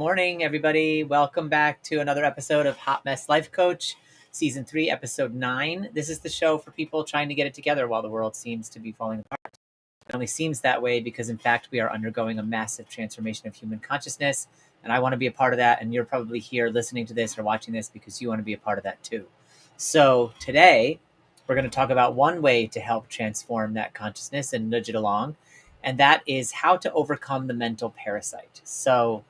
morning, everybody. Welcome back to another episode of Hot Mess Life Coach, Season 3, Episode 9. This is the show for people trying to get it together while the world seems to be falling apart. It only seems that way because, in fact, we are undergoing a massive transformation of human consciousness, and I want to be a part of that, and you're probably here listening to this or watching this because you want to be a part of that too. So today, we're going to talk about one way to help transform that consciousness and nudge it along, and that is how to overcome the mental parasite. So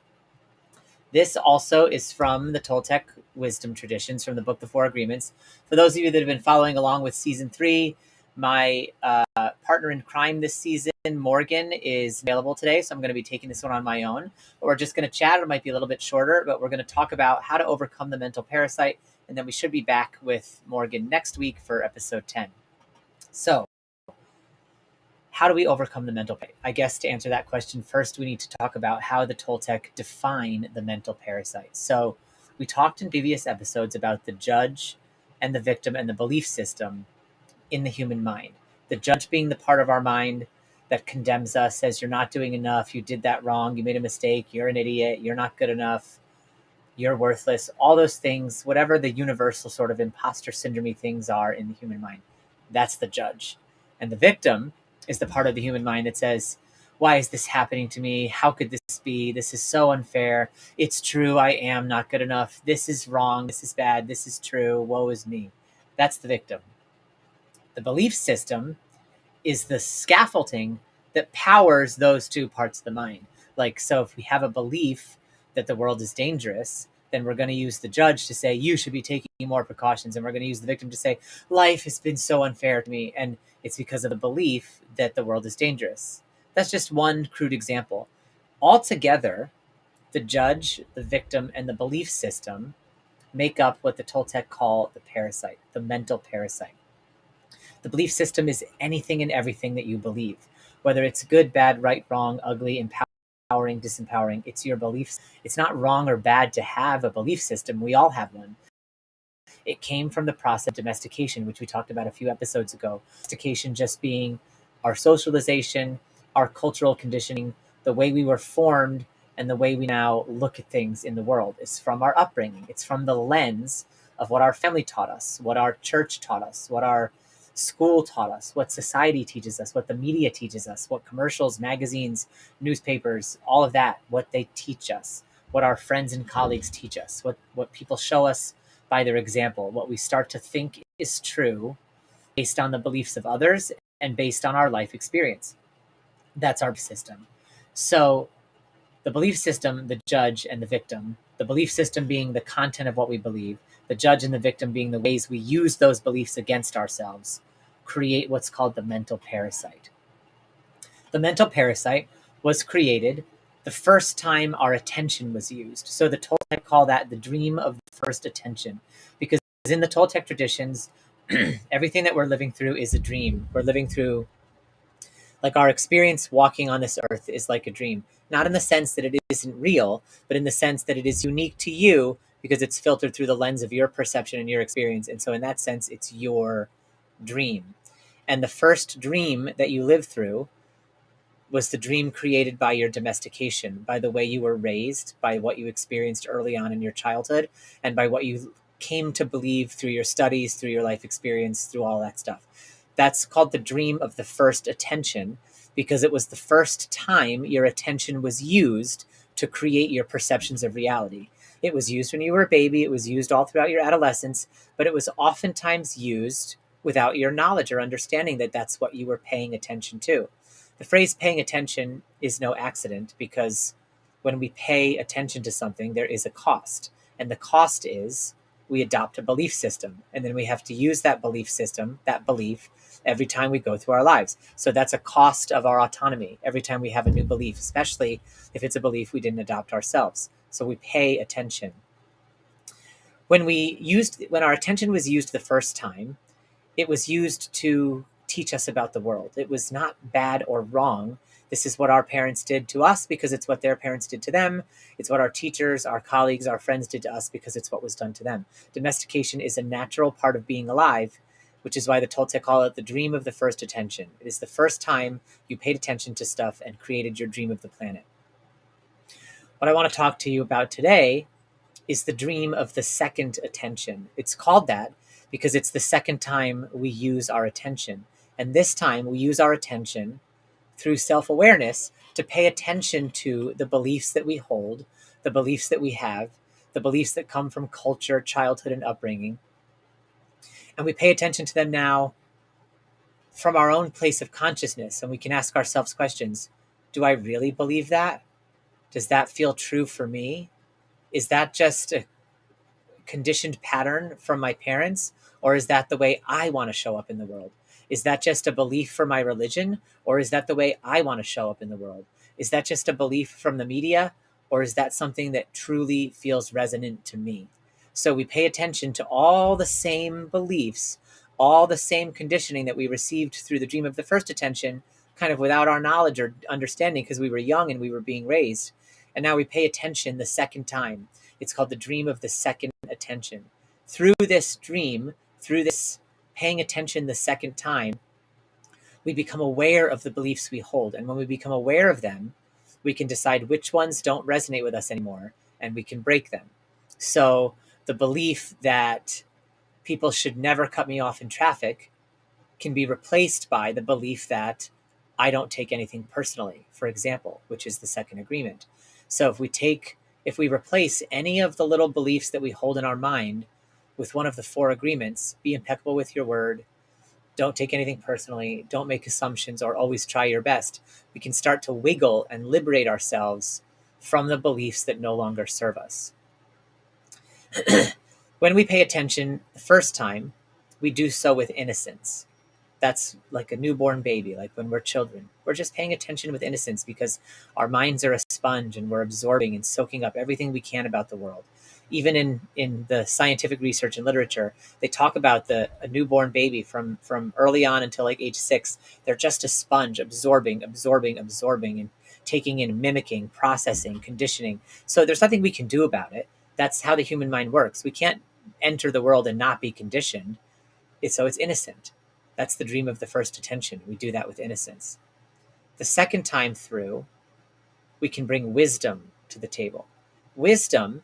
this also is from the Toltec Wisdom traditions from the book, The Four Agreements. For those of you that have been following along with Season 3, my partner in crime this season, Morgan, is available today, so I'm going to be taking this one on my own. But we're just going to chat. It might be a little bit shorter, but we're going to talk about how to overcome the mental parasite, and then we should be back with Morgan next week for Episode 10. So, how do we overcome the mental parasite? I guess to answer that question, first we need to talk about how the Toltec define the mental parasite. So we talked in previous episodes about the judge and the victim and the belief system in the human mind. The judge being the part of our mind that condemns us, says you're not doing enough, you did that wrong, you made a mistake, you're an idiot, you're not good enough, you're worthless, all those things, whatever the universal sort of imposter syndrome things are in the human mind. That's the judge. And the victim is the part of the human mind that says, why is this happening to me? How could this be? This is so unfair. It's true. I am not good enough. This is wrong. This is bad. This is true. Woe is me. That's the victim. The belief system is the scaffolding that powers those two parts of the mind. Like, so if we have a belief that the world is dangerous, then we're going to use the judge to say, you should be taking more precautions. And we're going to use the victim to say, life has been so unfair to me. And it's because of the belief that the world is dangerous. That's just one crude example. Altogether, the judge, the victim, and the belief system make up what the Toltec call the parasite, the mental parasite. The belief system is anything and everything that you believe, whether it's good, bad, right, wrong, ugly, empowering, disempowering. It's your beliefs. It's not wrong or bad to have a belief system. We all have one. It came from the process of domestication, which we talked about a few episodes ago. Domestication just being our socialization, our cultural conditioning, the way we were formed, and the way we now look at things in the world is from our upbringing. It's from the lens of what our family taught us, what our church taught us, what our school taught us, what society teaches us, what the media teaches us, what commercials, magazines, newspapers, all of that, what they teach us, what our friends and colleagues teach us, what people show us by their example, what we start to think is true based on the beliefs of others and based on our life experience. That's our system. So the belief system, the judge and the victim, the belief system being the content of what we believe, the judge and the victim being the ways we use those beliefs against ourselves, create what's called the mental parasite. The mental parasite was created the first time our attention was used. So the Toltec call that the dream of the first attention, because in the Toltec traditions, everything that we're living through is a dream. We're living through, like, our experience walking on this earth is like a dream, not in the sense that it isn't real, but in the sense that it is unique to you because it's filtered through the lens of your perception and your experience. And so in that sense, it's your dream. And the first dream that you live through was the dream created by your domestication, by the way you were raised, by what you experienced early on in your childhood, and by what you came to believe through your studies, through your life experience, through all that stuff. That's called the dream of the first attention, because it was the first time your attention was used to create your perceptions of reality. It was used when you were a baby, it was used all throughout your adolescence, but it was oftentimes used without your knowledge or understanding that that's what you were paying attention to. The phrase paying attention is no accident, because when we pay attention to something, there is a cost. And the cost is we adopt a belief system. And then we have to use that belief system, that belief, every time we go through our lives. So that's a cost of our autonomy every time we have a new belief, especially if it's a belief we didn't adopt ourselves. So we pay attention. When our attention was used the first time, it was used to teach us about the world. It was not bad or wrong. This is what our parents did to us because it's what their parents did to them. It's what our teachers, our colleagues, our friends did to us because it's what was done to them. Domestication is a natural part of being alive, which is why the Toltec call it the dream of the first attention. It is the first time you paid attention to stuff and created your dream of the planet. What I want to talk to you about today is the dream of the second attention. It's called that because it's the second time we use our attention. And this time we use our attention through self awareness to pay attention to the beliefs that we hold, the beliefs that we have, the beliefs that come from culture, childhood, and upbringing. And we pay attention to them now from our own place of consciousness. And we can ask ourselves questions. Do I really believe that? Does that feel true for me? Is that just a conditioned pattern from my parents? Or is that the way I want to show up in the world? Is that just a belief for my religion? Or is that the way I want to show up in the world? Is that just a belief from the media? Or is that something that truly feels resonant to me? So we pay attention to all the same beliefs, all the same conditioning that we received through the dream of the first attention, kind of without our knowledge or understanding because we were young and we were being raised. And now we pay attention the second time. It's called the dream of the second attention. Through this dream, through this paying attention the second time, we become aware of the beliefs we hold. And when we become aware of them, we can decide which ones don't resonate with us anymore and we can break them. So the belief that people should never cut me off in traffic can be replaced by the belief that I don't take anything personally, for example, which is the second agreement. So if we replace any of the little beliefs that we hold in our mind with one of the four agreements, be impeccable with your word, don't take anything personally, don't make assumptions, or always try your best, we can start to wiggle and liberate ourselves from the beliefs that no longer serve us. When we pay attention the first time, we do so with innocence. That's like a newborn baby, like when we're children. We're just paying attention with innocence because our minds are a sponge and we're absorbing and soaking up everything we can about the world. Even in the scientific research and literature, they talk about a newborn baby from early on until like age 6. They're just a sponge, absorbing, and taking in, mimicking, processing, conditioning. So there's nothing we can do about it. That's how the human mind works. We can't enter the world and not be conditioned. So it's innocent. That's the dream of the first attention. We do that with innocence. The second time through, we can bring wisdom to the table. Wisdom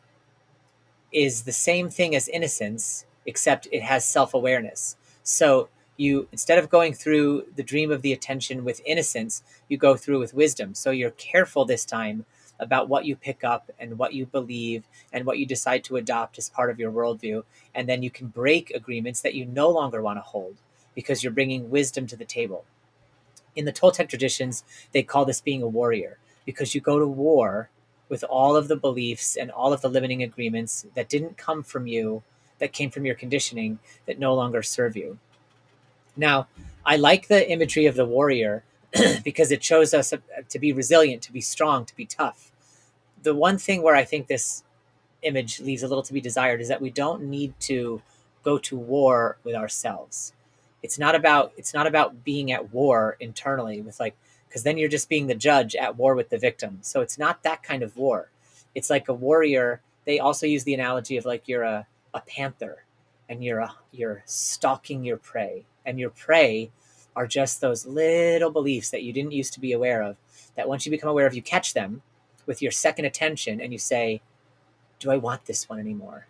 is the same thing as innocence, except it has self-awareness. So you, instead of going through the dream of the attention with innocence, you go through with wisdom. So you're careful this time about what you pick up and what you believe and what you decide to adopt as part of your worldview. And then you can break agreements that you no longer want to hold because you're bringing wisdom to the table. In the Toltec traditions, they call this being a warrior because you go to war with all of the beliefs and all of the limiting agreements that didn't come from you, that came from your conditioning, that no longer serve you. Now, I like the imagery of the warrior because it shows us to be resilient, to be strong, to be tough. The one thing where I think this image leaves a little to be desired is that we don't need to go to war with ourselves. It's not about being at war internally with like, because then you're just being the judge at war with the victim. So it's not that kind of war. It's like a warrior. They also use the analogy of like you're a panther and you're stalking your prey, and your prey are just those little beliefs that you didn't used to be aware of, that once you become aware of, you catch them with your second attention and you say, do I want this one anymore?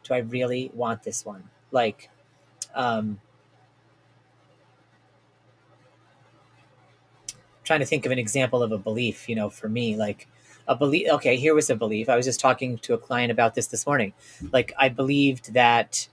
Do I really want this one? Like, trying to think of an example of a belief, for me, like a belief. Okay, here was a belief. I was just talking to a client about this morning. Like, I believed that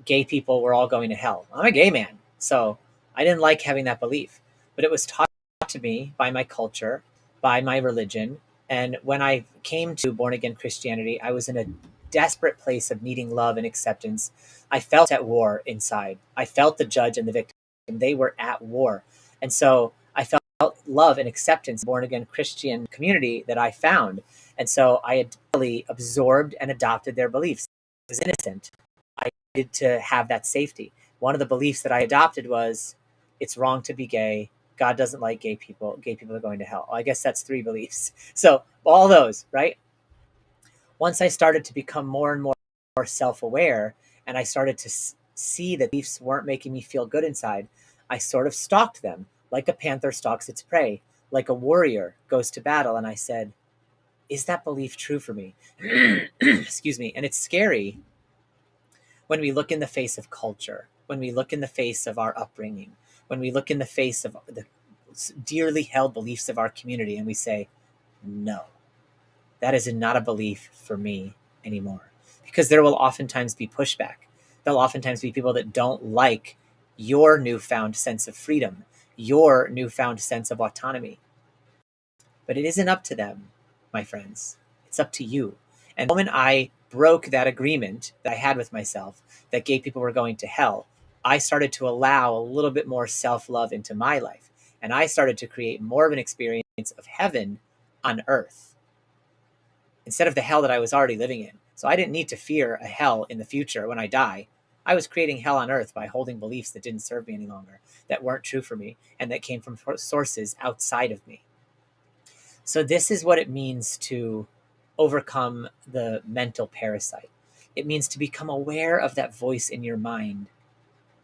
gay people were all going to hell. I'm a gay man, so I didn't like having that belief, but it was taught to me by my culture, by my religion. And when I came to born again Christianity, I was in a desperate place of needing love and acceptance. I felt at war inside. I felt the judge and the victim. They were at war. And so I felt love and acceptance in the born again Christian community that I found. And so I had really absorbed and adopted their beliefs. I was innocent. I needed to have that safety. One of the beliefs that I adopted was it's wrong to be gay. God doesn't like gay people. Gay people are going to hell. Well, I guess that's 3 beliefs. So all those, right? Once I started to become more and more self-aware, and I started to see that beliefs weren't making me feel good inside, I sort of stalked them like a panther stalks its prey, like a warrior goes to battle. And I said, Is that belief true for me? Excuse me. And it's scary when we look in the face of culture, when we look in the face of our upbringing, when we look in the face of the dearly held beliefs of our community, and we say, no, that is not a belief for me anymore. Because there will oftentimes be pushback. There'll oftentimes be people that don't like your newfound sense of freedom, your newfound sense of autonomy. But it isn't up to them, my friends. It's up to you. And the moment I broke that agreement that I had with myself that gay people were going to hell, I started to allow a little bit more self-love into my life. And I started to create more of an experience of heaven on earth instead of the hell that I was already living in. So I didn't need to fear a hell in the future when I die. I was creating hell on earth by holding beliefs that didn't serve me any longer, that weren't true for me, and that came from sources outside of me. So this is what it means to overcome the mental parasite. It means to become aware of that voice in your mind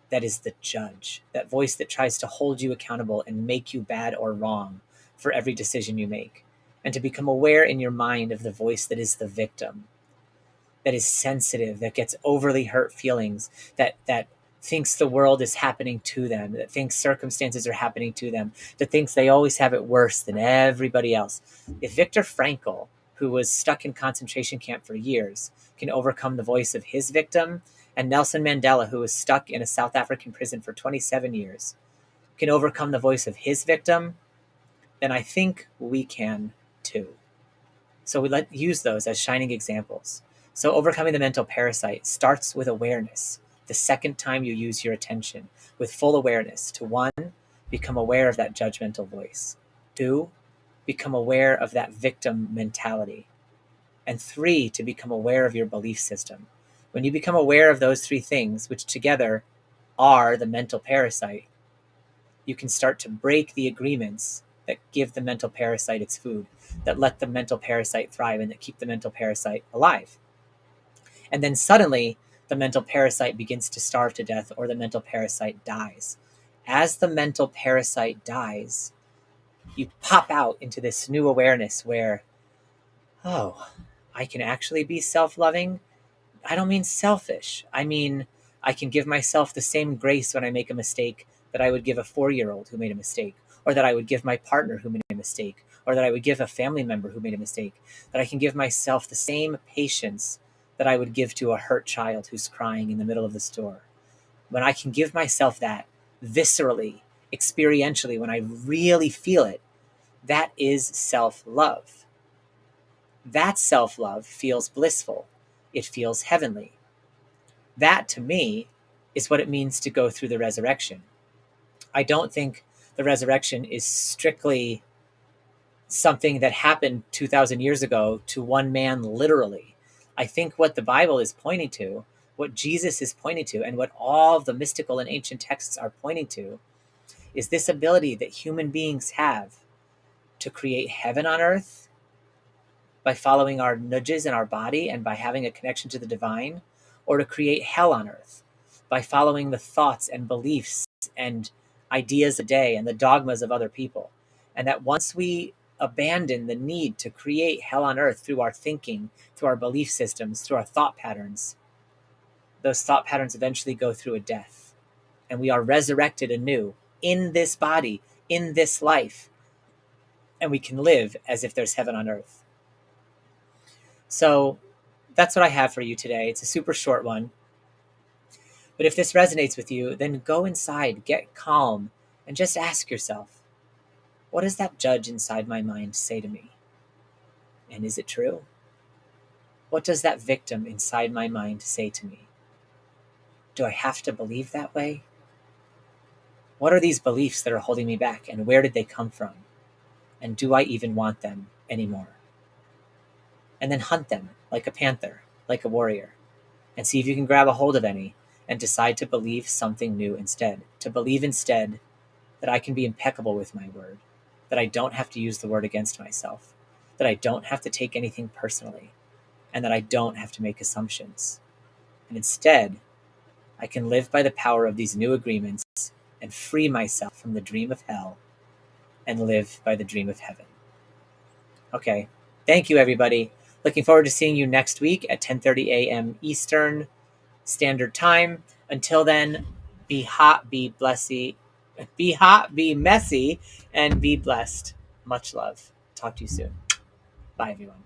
that is the judge, that voice that tries to hold you accountable and make you bad or wrong for every decision you make. And to become aware in your mind of the voice that is the victim, that is sensitive, that gets overly hurt feelings, that thinks the world is happening to them, that thinks circumstances are happening to them, that thinks they always have it worse than everybody else. If Viktor Frankl, who was stuck in concentration camp for years, can overcome the voice of his victim, and Nelson Mandela, who was stuck in a South African prison for 27 years, can overcome the voice of his victim, then I think we can too. So we use those as shining examples. So overcoming the mental parasite starts with awareness. The second time you use your attention with full awareness to 1, become aware of that judgmental voice. 2, become aware of that victim mentality. And 3, to become aware of your belief system. When you become aware of those 3 things, which together are the mental parasite, you can start to break the agreements that give the mental parasite its food, that let the mental parasite thrive, and that keep the mental parasite alive. And then suddenly, the mental parasite begins to starve to death, or the mental parasite dies. As the mental parasite dies, you pop out into this new awareness where, oh, I can actually be self-loving. I don't mean selfish. I mean, I can give myself the same grace when I make a mistake that I would give a 4-year-old who made a mistake, or that I would give my partner who made a mistake, or that I would give a family member who made a mistake, that I can give myself the same patience that I would give to a hurt child who's crying in the middle of the store. When I can give myself that viscerally, experientially, when I really feel it, that is self-love. That self-love feels blissful. It feels heavenly. That, to me, is what it means to go through the resurrection. I don't think the resurrection is strictly something that happened 2,000 years ago to one man literally. I think what the Bible is pointing to, what Jesus is pointing to, and what all of the mystical and ancient texts are pointing to is this ability that human beings have to create heaven on earth by following our nudges in our body and by having a connection to the divine, or to create hell on earth by following the thoughts and beliefs and ideas of the day and the dogmas of other people. And that once we abandon the need to create hell on earth through our thinking, through our belief systems, through our thought patterns, those thought patterns eventually go through a death. And we are resurrected anew in this body, in this life. And we can live as if there's heaven on earth. So that's what I have for you today. It's a super short one. But if this resonates with you, then go inside, get calm, and just ask yourself, what does that judge inside my mind say to me? And is it true? What does that victim inside my mind say to me? Do I have to believe that way? What are these beliefs that are holding me back, and where did they come from? And do I even want them anymore? And then hunt them like a panther, like a warrior, and see if you can grab a hold of any and decide to believe something new instead. To believe instead that I can be impeccable with my word, that I don't have to use the word against myself, that I don't have to take anything personally, and that I don't have to make assumptions. And instead, I can live by the power of these new agreements and free myself from the dream of hell and live by the dream of heaven. Okay, Thank you, everybody. Looking forward to seeing you next week at 10:30 a.m. Eastern Standard Time. Until then, be hot, be blessy, be hot, be messy, and be blessed. Much love. Talk to you soon. Bye, everyone.